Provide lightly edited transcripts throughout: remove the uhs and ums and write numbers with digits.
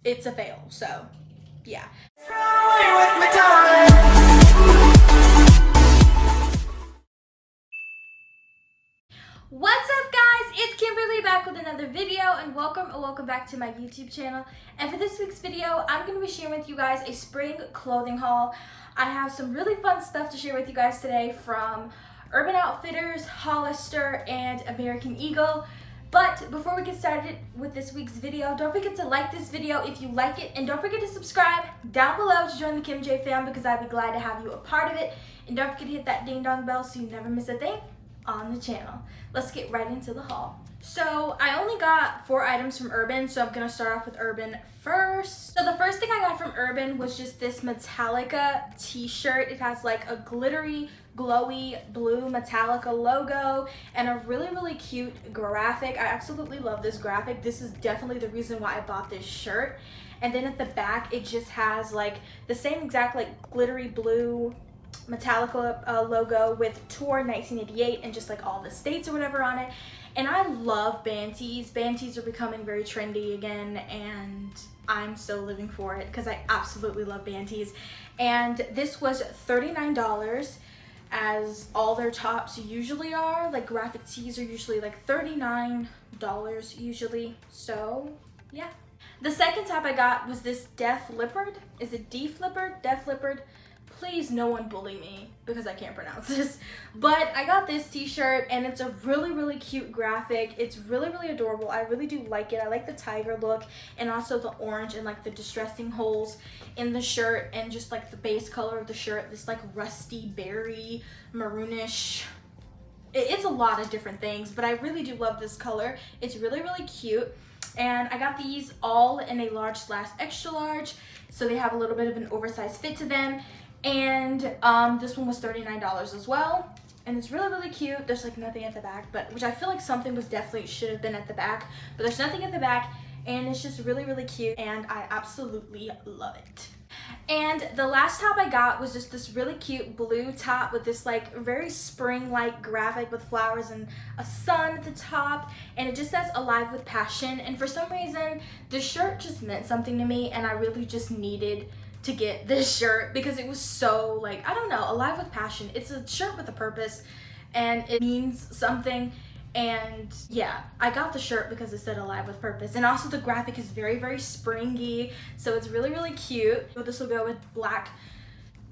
it's a fail. So yeah. What's up guys, it's Kimberly back with another video, and welcome back to my YouTube channel. And for this week's video, I'm going to be sharing with you guys a spring clothing haul. I have some really fun stuff to share with you guys today from Urban Outfitters, Hollister, and American Eagle. But before we get started with this week's video, don't forget to like this video if you like it, and don't forget to subscribe down below to join the Kim J fam, because I'd be glad to have you a part of it. And don't forget to hit that ding dong bell so you never miss a thing on the channel. Let's get right into the haul. So I only got 4 items from Urban, so I'm gonna start off with Urban first. So the first thing I got from Urban was just this Metallica t-shirt. It has like a glittery, glowy blue Metallica logo and a really cute graphic. I absolutely love this graphic. This is definitely the reason why I bought this shirt. And then at the back, it just has like the same exact like glittery blue Metallica logo with Tour 1988 and just like all the states or whatever on it. And I love band tees. Band tees are becoming very trendy again, and I'm so living for it because I absolutely love band tees. And this was $39, as all their tops usually are. Like graphic tees are usually like $39 usually. So yeah. The second top I got was this Leppard. Is it Leppard? Def Leppard? Please, no one bully me because I can't pronounce this. But I got this t-shirt and it's a really cute graphic. It's really adorable. I really do like it. I like the tiger look and also the orange and like the distressing holes in the shirt, and just like the base color of the shirt, this like rusty berry maroonish. It's a lot of different things, but I really do love this color. It's really cute. And I got these all in a large/extra large, so they have a little bit of an oversized fit to them. And this one was $39 as well, and it's really cute. There's like nothing at the back, but which I feel like something was definitely should have been at the back, but there's nothing at the back, and it's just really cute, and I absolutely love it. And the last top I got was just this really cute blue top with this like very spring-like graphic with flowers and a sun at the top, and it just says "Alive with Passion." And for some reason the shirt just meant something to me, and I really just needed to get this shirt because it was so like, I don't know, alive with passion. It's a shirt with a purpose and it means something. And yeah, I got the shirt because it said alive with purpose, and also the graphic is very springy, so it's really cute. So this will go with black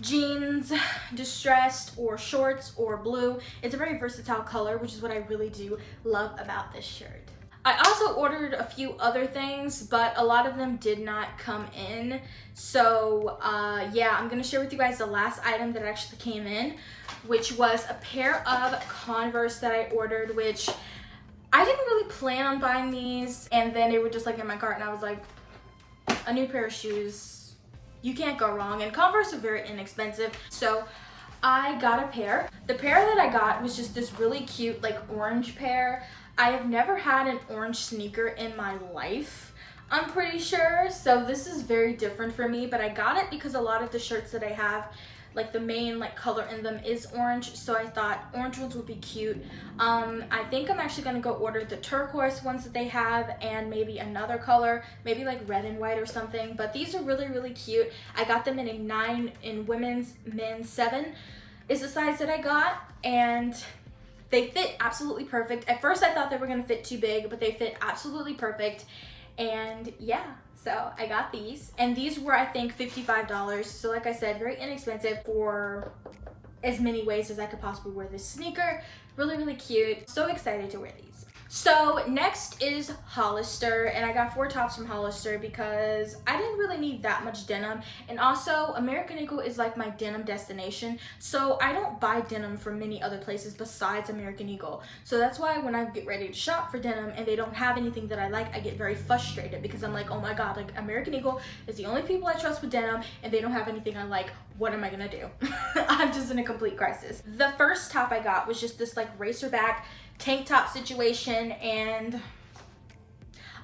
jeans, distressed, or shorts, or blue. It's a very versatile color, which is what I really do love about this shirt. I also ordered a few other things, but a lot of them did not come in. So yeah, I'm gonna share with you guys the last item that actually came in, which was a pair of Converse that I ordered, which I didn't really plan on buying these, and then they were just like in my cart, and I was like, a new pair of shoes, you can't go wrong. And Converse are very inexpensive, so I got a pair. The pair that I got was just this really cute like orange pair. I have never had an orange sneaker in my life, I'm pretty sure, so this is very different for me, but I got it because a lot of the shirts that I have, like the main like color in them is orange, so I thought orange ones would be cute. I think I'm actually gonna go order the turquoise ones that they have, and maybe another color, maybe like red and white or something, but these are really cute. I got them in a 9 in women's, men's 7 is the size that I got, and they fit absolutely perfect. At first I thought they were gonna fit too big, but they fit absolutely perfect. And yeah, so I got these, and these were I think $55. So like I said, very inexpensive for as many ways as I could possibly wear this sneaker. Really cute. So excited to wear these. So next is Hollister, and I got 4 tops from Hollister because I didn't really need that much denim, and also American Eagle is like my denim destination, so I don't buy denim from many other places besides American Eagle. So that's why when I get ready to shop for denim and they don't have anything that I like, I get very frustrated because I'm like, oh my god, like American Eagle is the only people I trust with denim and they don't have anything I like. What am I gonna do? I'm just in a complete crisis. The first top I got was just this like racerback tank top situation, and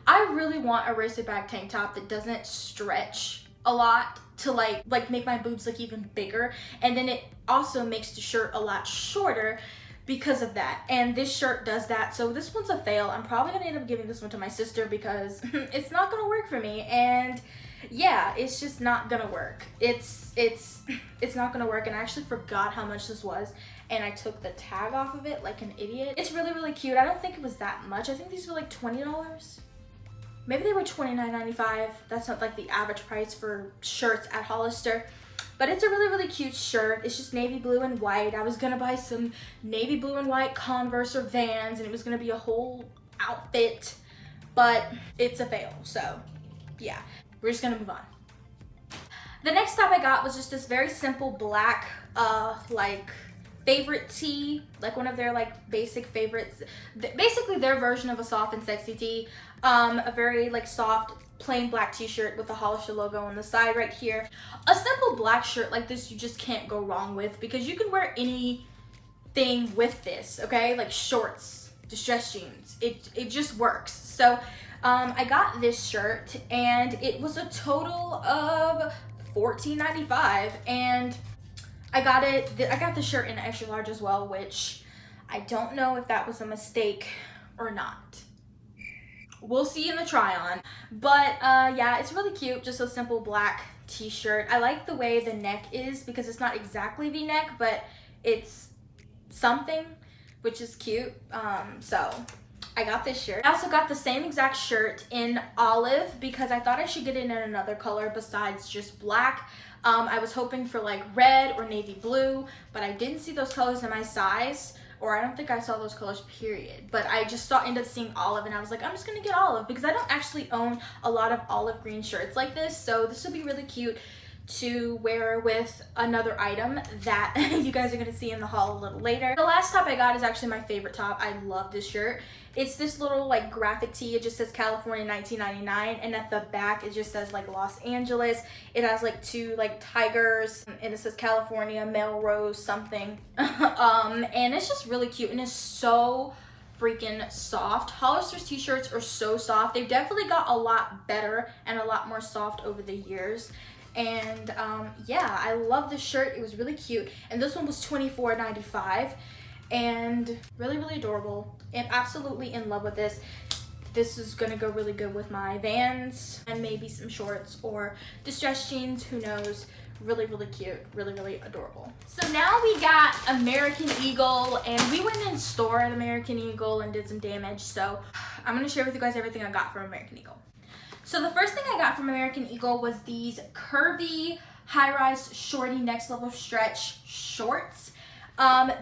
I really want a racerback tank top that doesn't stretch a lot to like make my boobs look even bigger, and then it also makes the shirt a lot shorter because of that. And this shirt does that. So this one's a fail. I'm probably gonna end up giving this one to my sister because it's not gonna work for me. And yeah, it's just not gonna work. It's not gonna work. And I actually forgot how much this was, and I took the tag off of it like an idiot. It's really, really cute. I don't think it was that much. I think these were like $20. Maybe they were $29.95. That's not like the average price for shirts at Hollister. But it's a really, really cute shirt. It's just navy blue and white. I was gonna buy some navy blue and white Converse or Vans, and it was gonna be a whole outfit, but it's a fail. So yeah, we're just gonna move on. The next top I got was just this very simple black, like favorite tee, like one of their like basic favorites, basically their version of a soft and sexy tee. A very like soft plain black t-shirt with the Hollister logo on the side right here. A simple black shirt like this you just can't go wrong with, because you can wear anything with this, okay? Like shorts, distressed jeans, it just works. So I got this shirt and it was a total of $14.95, and I got the shirt in extra large as well, which I don't know if that was a mistake or not. We'll see in the try on. But yeah, it's really cute. Just a simple black t-shirt. I like the way the neck is because it's not exactly V-neck, but it's something, which is cute. So I got this shirt. I also got the same exact shirt in olive because I thought I should get it in another color besides just black. I was hoping for like red or navy blue, but I didn't see those colors in my size, or I don't think I saw those colors, period. But I just ended up seeing olive, and I was like, I'm just gonna get olive because I don't actually own a lot of olive green shirts like this, so this would be really cute to wear with another item that you guys are gonna see in the haul a little later. The last top I got is actually my favorite top. I love this shirt. It's this little like graphic tee. It just says California 1999, and at the back it just says like Los Angeles. It has like two like tigers, and it says California, Melrose something. And it's just really cute, and it's so freaking soft. Hollister's t-shirts are so soft. They've definitely got a lot better and a lot more soft over the years. And yeah, I love this shirt. It was really cute, and this one was $24.95, and really, really adorable. I'm absolutely in love with this. This is gonna go really good with my Vans and maybe some shorts or distressed jeans, who knows. Really, really cute, really, really adorable. So now we got American Eagle, and we went in store at American Eagle and did some damage. So I'm gonna share with you guys everything I got from American Eagle. So the first thing I got from American Eagle was these Curvy high-rise shorty next level stretch shorts.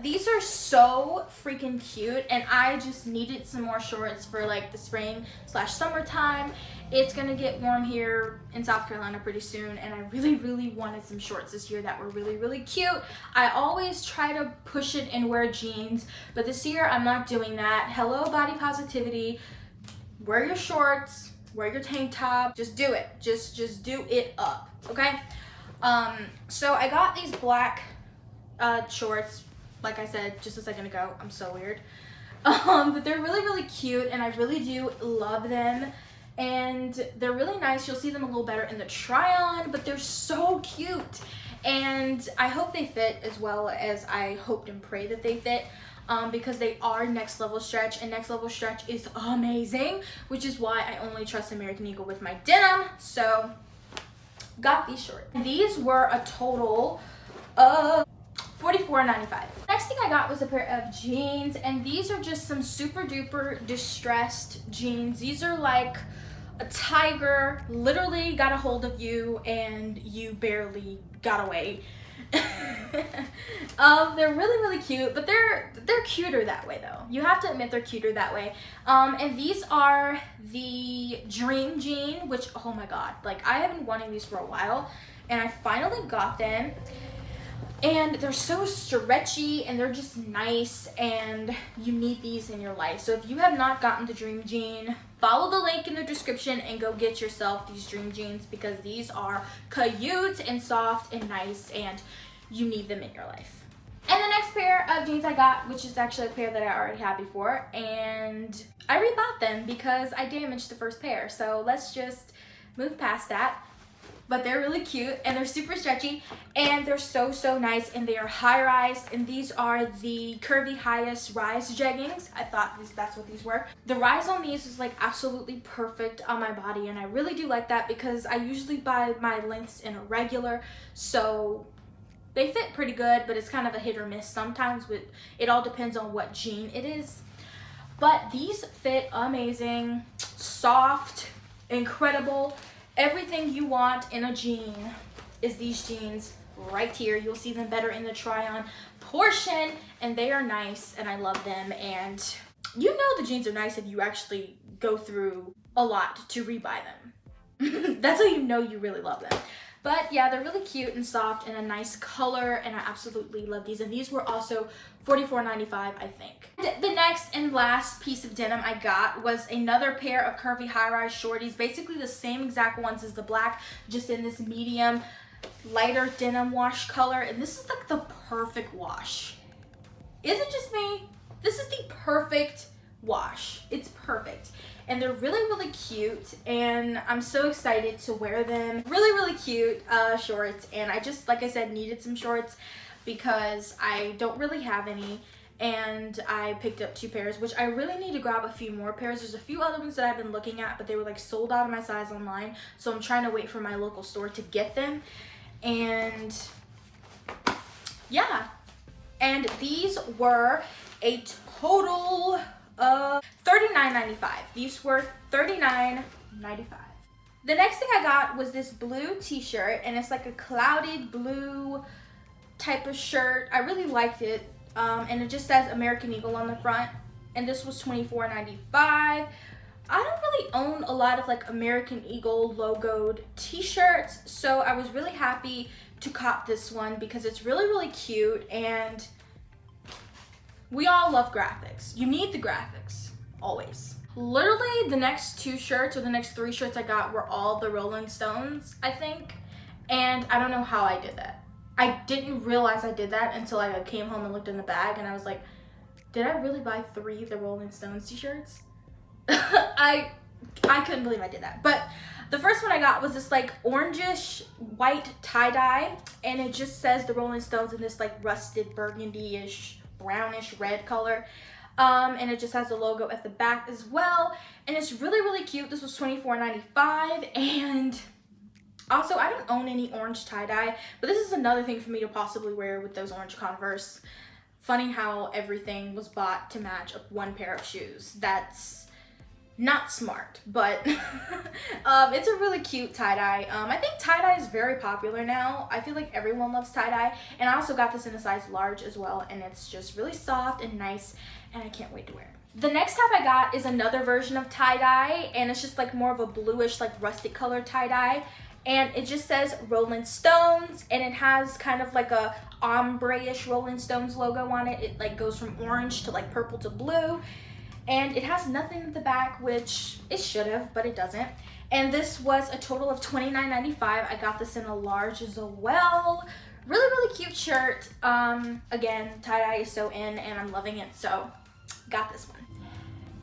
These are so freaking cute, and I just needed some more shorts for like the spring/summertime. It's gonna get warm here in South Carolina pretty soon, and I really, really wanted some shorts this year that were really, really cute. I always try to push it and wear jeans, but this year I'm not doing that. Hello, body positivity. Wear your shorts. Wear your tank top. Just do it. Just do it up, okay? So I got these black shorts, like I said just a second ago. I'm so weird. But they're really, really cute, and I really do love them. And they're really nice. You'll see them a little better in the try-on, but they're so cute. And I hope they fit as well as I hoped and pray that they fit. Because they are next level stretch, and next level stretch is amazing, which is why I only trust American Eagle with my denim. So got these shorts. These were a total of $44.95. Next thing I got was a pair of jeans, and these are just some super duper distressed jeans. These are like a tiger literally got a hold of you and you barely got away. They're really, really cute, but they're cuter that way though. You have to admit they're cuter that way. And these are the Dream Jean, which, oh my god, like I have been wanting these for a while, and I finally got them. And they're so stretchy, and they're just nice, and you need these in your life. So if you have not gotten the Dream Jean, follow the link in the description and go get yourself these Dream Jeans, because these are cute and soft and nice, and you need them in your life. And the next pair of jeans I got, which is actually a pair that I already had before, and I rebought them because I damaged the first pair. So let's just move past that. but they're really cute and they're super stretchy and they're so nice, and they are high rise, and these are the Curvy highest rise jeggings. I thought that's what these were. The rise on these is like absolutely perfect on my body, and I really do like that because I usually buy my lengths in a regular, so they fit pretty good, but it's kind of a hit or miss sometimes. It all depends on what jean it is. But these fit amazing, soft, incredible. Everything you want in a jean is these jeans right here. You'll see them better in the try on portion, and they are nice and I love them. And you know the jeans are nice if you actually go through a lot to rebuy them. That's how you know you really love them. But yeah, they're really cute and soft and a nice color, and I absolutely love these. And these were also $44.95, I think. The next and last piece of denim I got was another pair of Curvy high-rise shorties, basically the same exact ones as the black, just in this medium, lighter denim wash color. And this is like the perfect wash. Is it just me? This is the perfect wash. It's perfect. And they're really cute, and I'm so excited to wear them. Really cute shorts, and I just, like I said, needed some shorts because I don't really have any, and I picked up 2 pairs, which I really need to grab a few more pairs. There's a few other ones that I've been looking at, but they were like sold out of my size online, so I'm trying to wait for my local store to get them. And yeah, and these were a total of $39.95. These were $39.95. The next thing I got was this blue t-shirt, and it's like a clouded blue type of shirt. I really liked it, and it just says American Eagle on the front, and this was $24.95. I don't really own a lot of like American Eagle logoed t-shirts, so I was really happy to cop this one because it's really cute, and we all love graphics. You need the graphics, always. Literally, the next 2 shirts or the next 3 shirts I got were all the Rolling Stones, I think. And I don't know how I did that. I didn't realize I did that until I came home and looked in the bag, and I was like, did I really buy 3 of the Rolling Stones t-shirts? I couldn't believe I did that. But the first one I got was this like orangish white tie-dye, and it just says the Rolling Stones in this like rusted burgundy-ish brownish red color, and it just has the logo at the back as well, and it's really cute. This was $24.95, and also I don't own any orange tie-dye, but this is another thing for me to possibly wear with those orange Converse. Funny how everything was bought to match one pair of shoes. That's not smart, but it's a really cute tie-dye. I think tie-dye is very popular now. I feel like everyone loves tie-dye, and I also got this in a size large as well, and it's just really soft and nice, and I can't wait to wear it. The next top I got is another version of tie-dye, and it's just like more of a bluish, like rustic color tie-dye, and it just says Rolling Stones, and it has kind of like a ombre-ish Rolling Stones logo on it. It like goes from orange to like purple to blue. And it has nothing at the back, which it should have, but it doesn't. And this was a total of $29.95. I got this in a large as well. Really cute shirt. Again, tie-dye is so in, and I'm loving it, so got this one.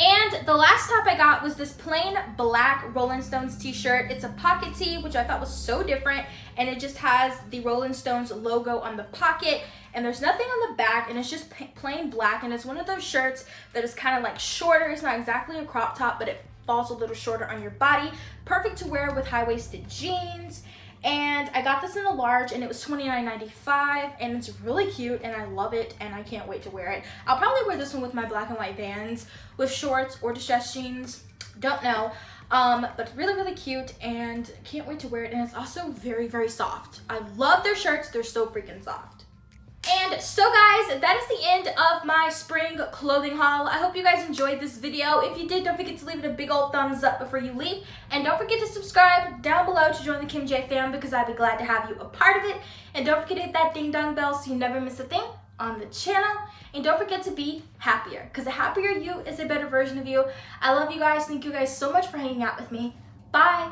And the last top I got was this plain black Rolling Stones t-shirt. It's a pocket tee, which I thought was so different, and it just has the Rolling Stones logo on the pocket, and there's nothing on the back, and it's just plain black, and it's one of those shirts that is kind of like shorter. It's not exactly a crop top, but it falls a little shorter on your body. Perfect to wear with high-waisted jeans. And I got this in a large, and it was $29.95, and it's really cute, and I love it, and I can't wait to wear it. I'll probably wear this one with my black and white Vans with shorts or distressed jeans, don't know, but really cute, and can't wait to wear it. And it's also very soft. I love their shirts. They're so freaking soft. And so guys, that is the end of my spring clothing haul. I hope you guys enjoyed this video. If you did, don't forget to leave it a big old thumbs up before you leave. And don't forget to subscribe down below to join the Kim J fam, because I'd be glad to have you a part of it. And don't forget to hit that ding dong bell so you never miss a thing on the channel. And don't forget to be happier, because a happier you is a better version of you. I love you guys. Thank you guys so much for hanging out with me. Bye.